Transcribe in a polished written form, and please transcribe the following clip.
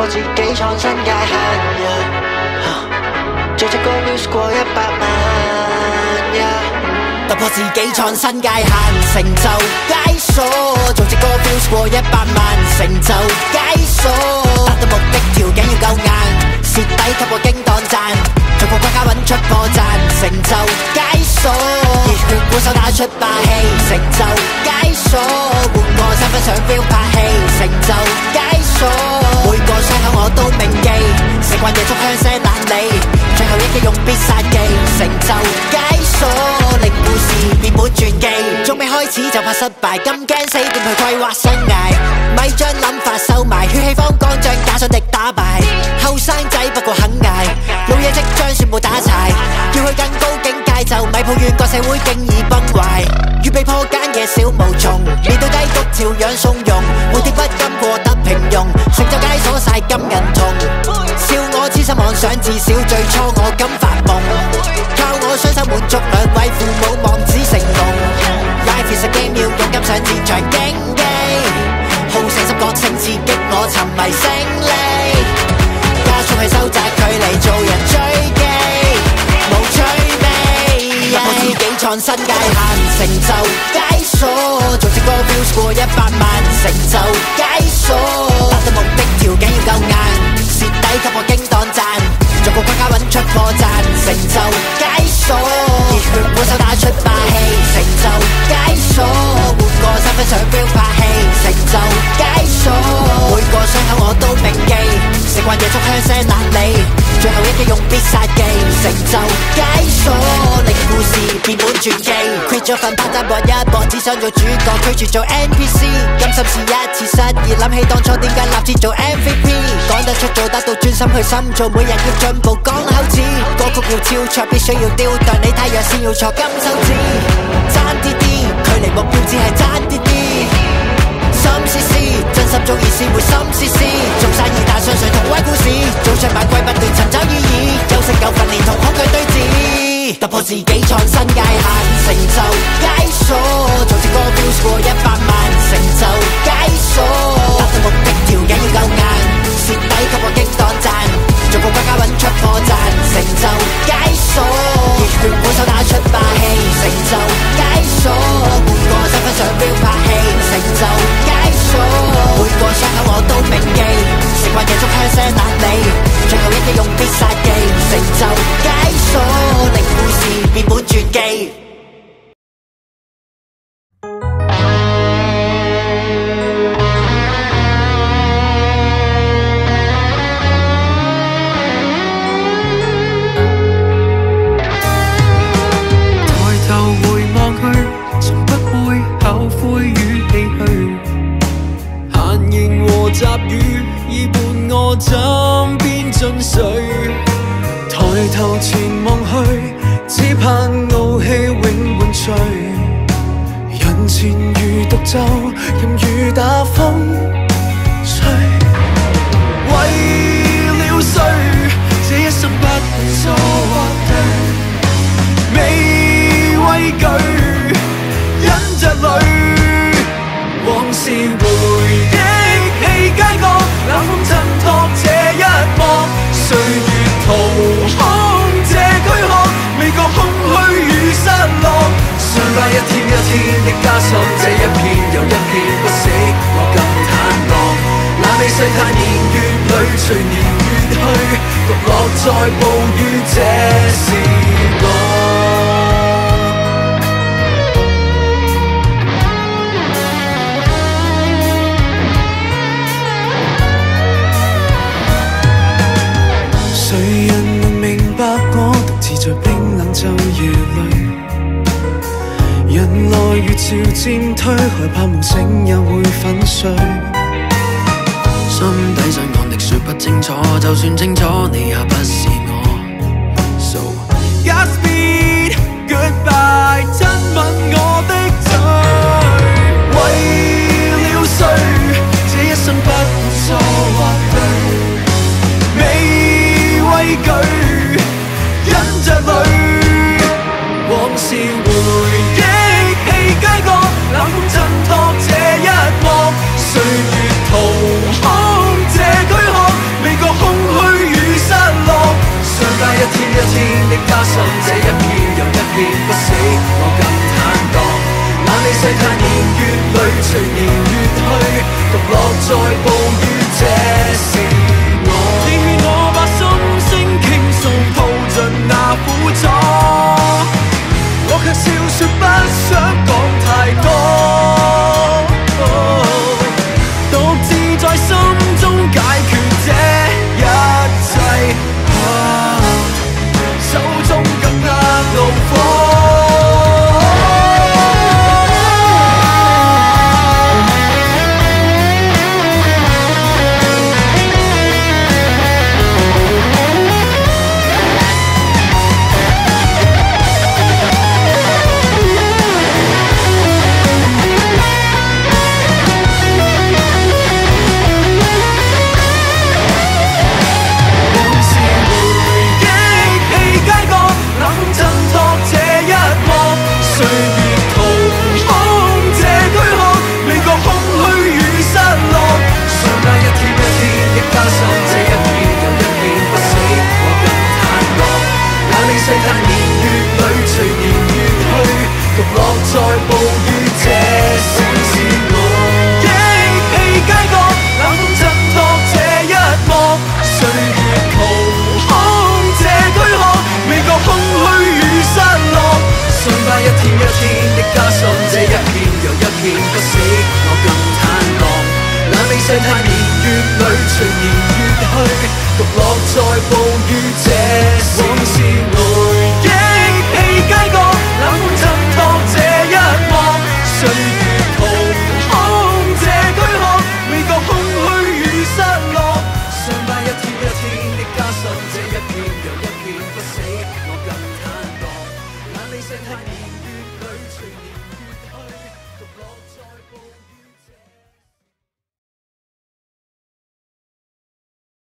破自己創新界限，做隻歌 views 過100萬，突破自己創新界限，成就解鎖，做隻歌 views 過100萬，成就解鎖，達到目的條件要夠硬，蝕底吸過經當賺，做個國家揾出破綻，成就解鎖，熱血鼓手打出霸氣，成就解鎖，換個身份上 feel 拍戲，成就解鎖，每個傷口我都銘記，食慣夜燭香聲懶理，最後一擊用必殺技，成就解鎖，令故事變本傳記，仲未開始就怕失敗，咁驚死點去規劃生涯，咪將諗法收埋，血氣方剛將假想敵打敗，後生仔不過肯捱，老嘢即將全部打柴，要去更高境界就咪抱怨個社會經已崩壞，預備破繭嘅小毛蟲，面對低谷照樣從容，蝴蝶不甘過得平庸，成就解鎖晒金銀銅，笑我痴心妄想，至少最初我敢發夢，靠我雙手滿足兩位父母望子成龍 ，Life is a game 要勇敢上戰場競技，好勝心覺醒刺激我沉迷勝利，加速去收窄距離做人追擊，無趣味，突破自己創新界限，成就解鎖，做隻歌 views 過100萬，成就解鎖，達到目的條件要夠硬，蝕底吸過經當賺，做個國家揾出破綻，成就解鎖，熱血鼓手打出霸氣，成就解鎖，換個身份上 feel 拍戲，成就解鎖，每個傷口我都銘記，食慣夜燭香聲懶理，最後一擊用必殺技，成就解鎖，令故事變本傳記，quit 咗份 part time 搏一搏，只想做主角，拒絕做 NPC， 甘心試一次失意，諗起當初點解立志做 MVP， 講得出做得到，專心去深做，每人要進步講口齒，歌曲要超卓，必須要雕琢，你太弱先要錯金手指，爭啲啲，距離目標只係爭啲啲，心思思，真心做義事會心思思，做生意但相信同位故事，早出晚歸不斷尋找意義，休息夠訓練同恐懼對峙，突破自己創新界限，成就解鎖，做隻歌 views 過100萬，成就解鎖，達到目的條件要夠硬，蝕底吸過經當賺，做個國家揾出破綻，成就解鎖，熱血鼓手打出霸氣，成就解鎖，換個身份上 feel 拍戲，成就解鎖，每個傷口我都銘記，食慣夜燭香聲懶理，最後一擊用必殺技，成就解鎖，令故事變本傳記。雜語已伴我枕邊進睡，抬頭前望去，只盼傲氣永伴隨。人前如獨奏，任雨打風吹。為了誰，這一生不管錯或對，未畏懼，忍着淚，往事回憶。街角冷風襯托這一幕，歲月掏空這軀殼，未覺空虛與失落。相隔一天一天的加深，這一片又一片不息，我更坦蕩。那美世態年月裏，隨年月去，獨落在暴雨，這是我。誰人能明白我獨自在冰冷晝夜裏，人來越潮漸退，害怕夢醒也會粉碎。心底上抗力說不清楚，就算清楚你也不是我。So Godspeed Goodbye， 親吻我的嘴。為了誰，這一生不管錯或對，未畏懼，忍着淚，往事回憶起街角，冷風襯托這一幕，歲月掏空這軀殼，片不死，我更坦蕩。冷氣世態年月裏隨年月去，獨樂在暴雨，這是我。你勸我把心聲傾訴，吐盡那苦楚，我卻笑說不想講太多，獨自在心中解決這一切，手中更壓怒火。世態年月裏隨年月去，獨樂在暴雨，這算是我。憶起街角冷震托這一幕，歲月掏空這軀殼，未覺空虛與失落。想把一天一天的加深，這一片又一片不死，我更坦蕩。冷美世態年月裏隨年月去，獨樂在暴雨，這算是我。